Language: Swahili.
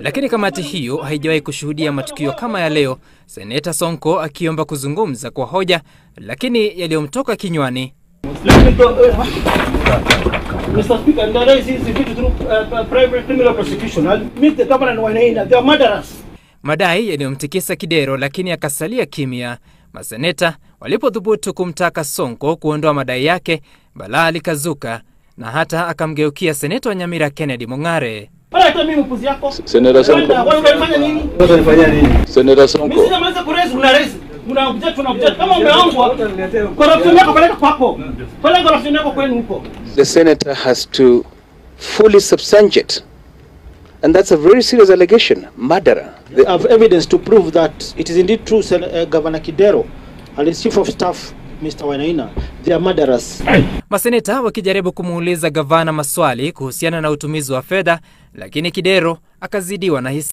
Lakini kamati hiyo haijawahi kushuhudia matukio kama ya leo, Seneta Sonko akiomba kuzungumza kwa hoja, lakini yaliyomtoka kinywani. Mr. Speaker, and the race is through private criminal prosecution. I'll meet the governor and Wainaina. They are murderers. Madai yaliyomtikisa kidero, lakini akasalia kimya. Maseneta walipodhubutu kumtaka Sonko kuondoa madai yake, balaa likazuka na hata akamgeukia Seneta wa Nyamira Kennedy Mongare. Seneta Sonko. Unafanya nini? Seneta Sonko. Mimi sijamaliza kurezi, unarezi. Kama umeongwa, corruption yako peleka kwako. Peleka corruption yako kwenu huko. The senator has to fully substantiate, and that's a very serious allegation. Murderer. They have evidence to prove that it is indeed true. Governor Kidero and his chief of staff, Mr. Wainaina, they are murderers. Maseneta wakijaribu kumuuliza gavana maswali kuhusiana na utumizi wa fedha, lakini Kidero akazidiwa na hisia.